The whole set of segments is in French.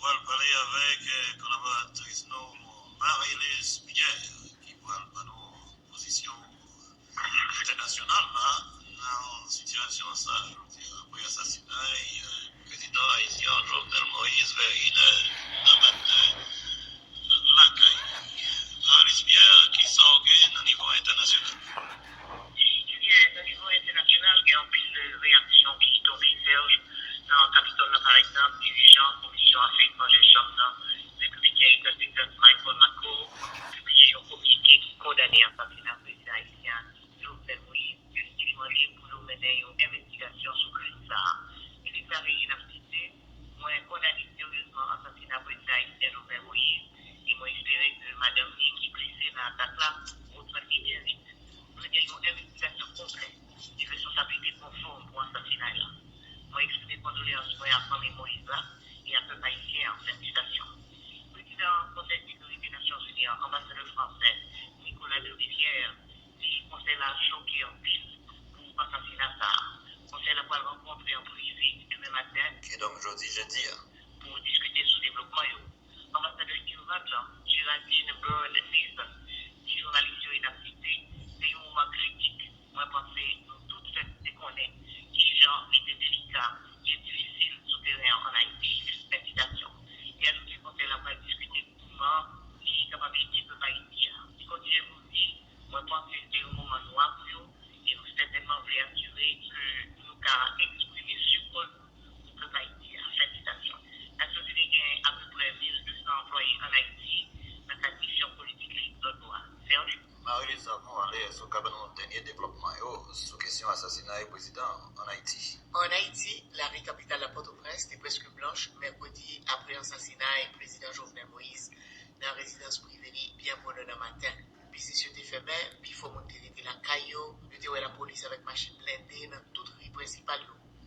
va parler avec collaboratrice Marie-Lise Pierre, qui va nous position internationale dans une situation ça, après l'assassinat du président haïtien Jovenel Moïse vers une heure dans matin, la caille. Marie-Lise Pierre qui s'organise au niveau international. Au niveau international, il y a un pile de réactions qui tombent Serge. Dans le Capitole, par exemple, dirigeant de la Commission Affaires étrangères Chambre, républicain interdict Michael Macron, publié un communiqué qui condamne l'assassinat du président haïtien Jovenel Moïse, qui demandé pour nous mener une investigation sur le crime ça. Et les salariés n'a cité, moi, condamné sérieusement l'assassinat du président haïtien Jovenel Moïse, et moi, espérer que Madame Lee, qui est blessée dans l'attaque là, reprenne bien vite. Nous avons une investigation complète, des responsabilités conformes pour l'assassinat là. Moi, exprimer condoléances à la famille Moïse là et à peuple haïtien en félicitations. Président du Conseil de sécurité des Nations Unies, ambassadeur français Nicolas de Rivière, dit conseil l'a choqué en pile pour l'assassinat ça. Conseil l'a pas rencontré en privé demain matin. Et donc, jeudi, pour discuter sur le développement. Ambassadeur Gilbert, Géraldine Byrne Nathan, qui journaliste et cité, c'est un moment critique. Moi, je pense que nous tous fait connaître qui genre était délicat et difficile sur le terrain en Haïti. Félicitations. Et ajouter qu'on est là pour discuter comment les capacités de Haïti. Si continue à vous dire, moi, je pense que c'est un moment noir pour nous et nous certainement voulons assurer que nous avons exprimé support pour le Haïti. Félicitations. La société a à peu près 1200 employés en Haïti dans sa mission politique de droit. Serge? Marie-Lise, on va aller sur le dernier développement sur question assassinat du président en Haïti. En Haïti, la capitale de Port-au-Prince était presque blanche mercredi après l'assassinat du président Jovenel Moïse dans la résidence privée bien pour le matin. Business était fermé, puis il faut monter la caillou, de la police avec machine blindée dans toute rue principale.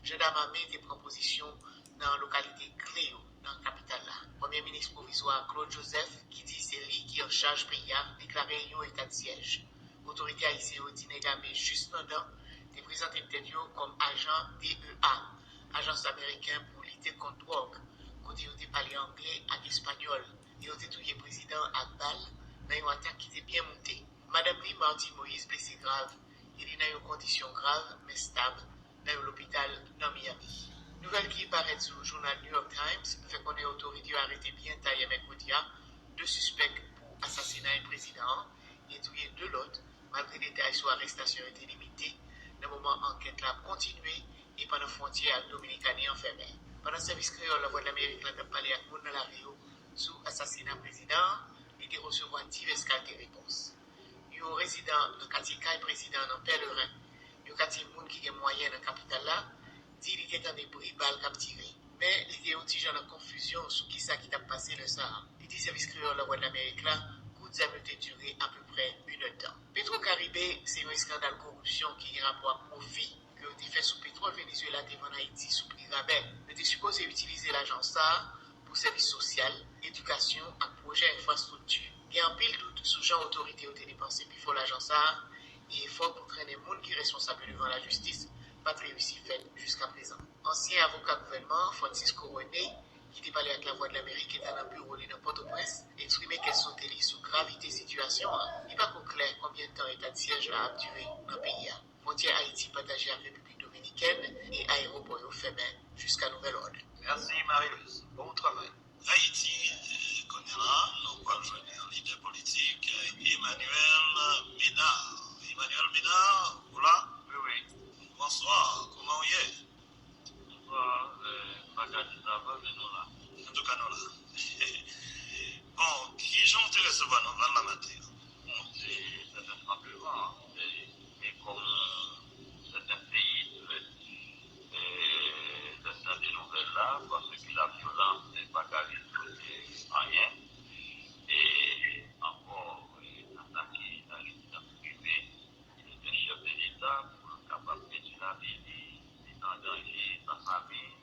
Gendarme armé des propositions dans la localité clé dans la capitale là. Premier ministre provisoire Claude Joseph, qui dit c'est lui qui en charge pays, déclaré un état de siège. L'autorité haïtienne a dit négamé juste pendant de présenter interview comme agent DEA, agence américaine pour lutter contre drogue, côté où ils parlé anglais et espagnol. Et ont tué le président Akbal dans une attaque qui était bien montée. Madame Lee Martin Moïse blessé grave, il est dans une condition grave mais stable dans l'hôpital dans Miami. Nouvelle qui paraît sur le journal New York Times fait qu'on est autorité arrêté bien taillé mercredi deux suspects pour assassinat du président et tuer deux autres malgré des détails sur l'arrestation était limitée. Le moment enquête là continué et pendant frontière dominicaine enfermée. Pendant le service créole, la voix de l'Amérique a parlé avec monde dans la Rio sous assassinat président et de recevoir diverses cartes de réponse. Un résident dans le quartier Caille président dans Pèlerin, un quartier monde qui est moyen dans la capitale là, dit qu'il était dans des bruits balles capturés. Mais il y a aussi genre de confusion sur qui ça qui t'a passé le Sahara. Il dit service créole, la voix de l'Amérique là, coup de a duré à peu près une heure de temps. Petro-Caribé, c'est un scandale de corruption qui a rapport à profit que a fait sous pétrole Venezuela devant Haïti sous prix rabais. On était supposé utiliser l'agence ça pour services sociaux, éducation et projets infrastructure. Il y a un pile doute sous genre autorité au dépensé puis faut l'agence ça et effort pour traîner le monde qui est responsable devant la justice pas réussi fait jusqu'à présent. Ancien avocat gouvernement Francisco René qui était parlé avec la voix de l'Amérique et dans un bureau de Port-au-Prince, exprimait qu'elles sont télé sous gravité situation. Il n'est pas clair combien de temps l'état de siège a duré dans le pays. Frontière Haïti partagée avec la République dominicaine et aéroport fermé jusqu'à nouvel ordre. Merci Marie-Louise. Bon travail. Haïti connaît là, nous allons joindre un leader politique, Emmanuel Ménard. Emmanuel Ménard, vous là? Oui. Bonsoir, comment vous êtes? Bonsoir, Bagadi Zaba, mais nous là. En tout cas, nous là. Bon, qui j'en te recevoir nous dans la matière? Bon, c'est certainement plus grand, mais comme certains pays dans des nouvelles là, parce que la violence n'est pas caractérisée rien, et encore attaquer la résidence privée d'un chef de l'État pour capable de mettre la vie en danger, sa famille,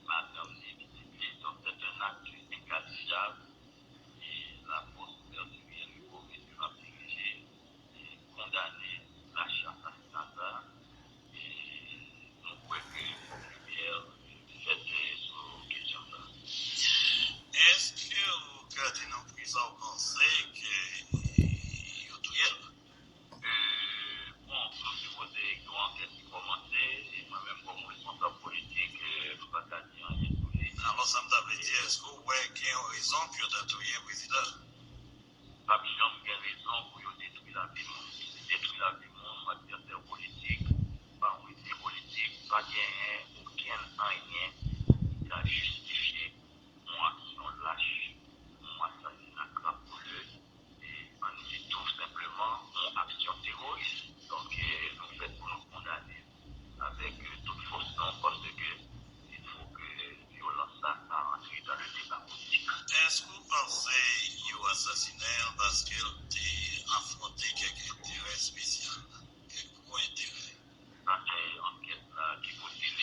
madame, donc c'est un acte inqualifiable et la force meurtrière est-ce que vous avez une raison pour détruire le président? Pas bien raison pour détruire la vie. Détruire la vie, mon adversaire politique, pas un idée politique, pas bien, aucun rien qui a justifié mon action lâche, mon assassinat crapuleux, et on dit tout simplement mon action terroriste. Donc, nous faisons pour nous condamner avec toute force, non, parce que il faut que violence ça entre dans le débat politique. Est-ce que vous pensez qu'il a assassiné parce qu'il a affronté quelques intérêts spéciaux, quelques gros intérêts? Dans une enquête là, qui continue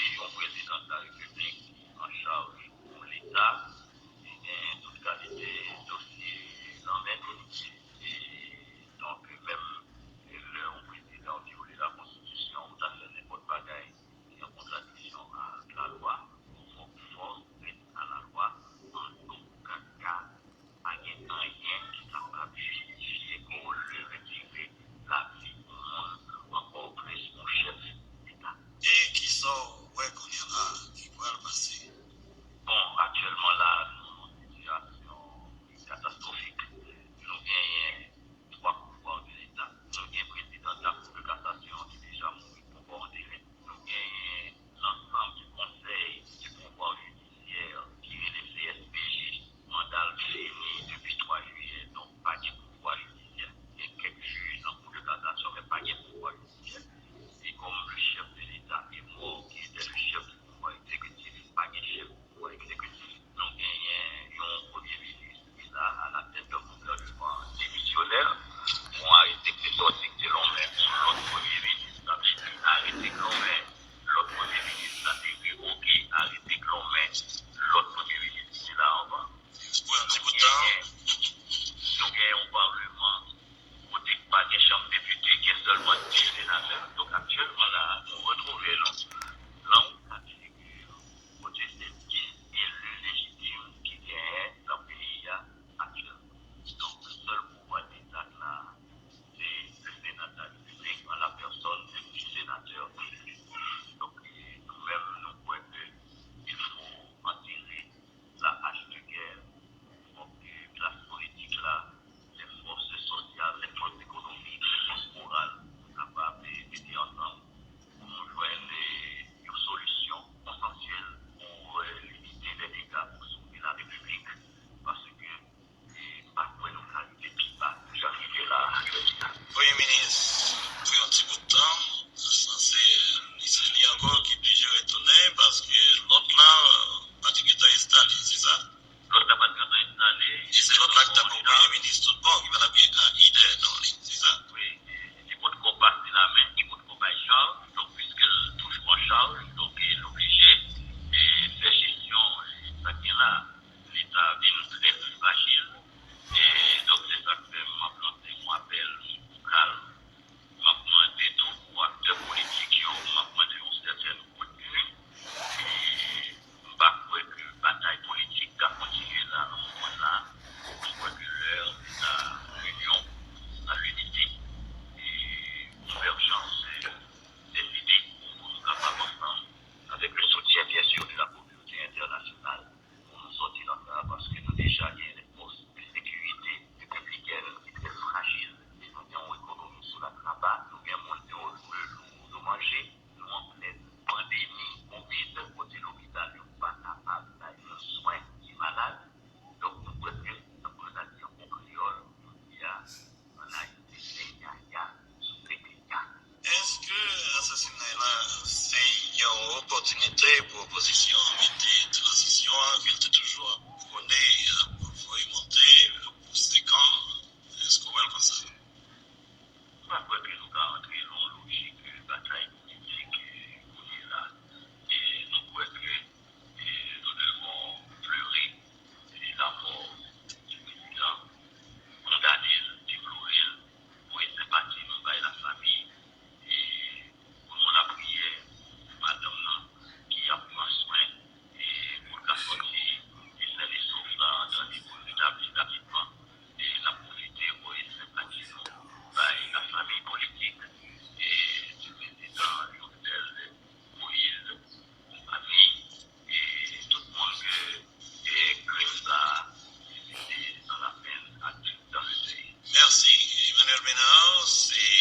c'est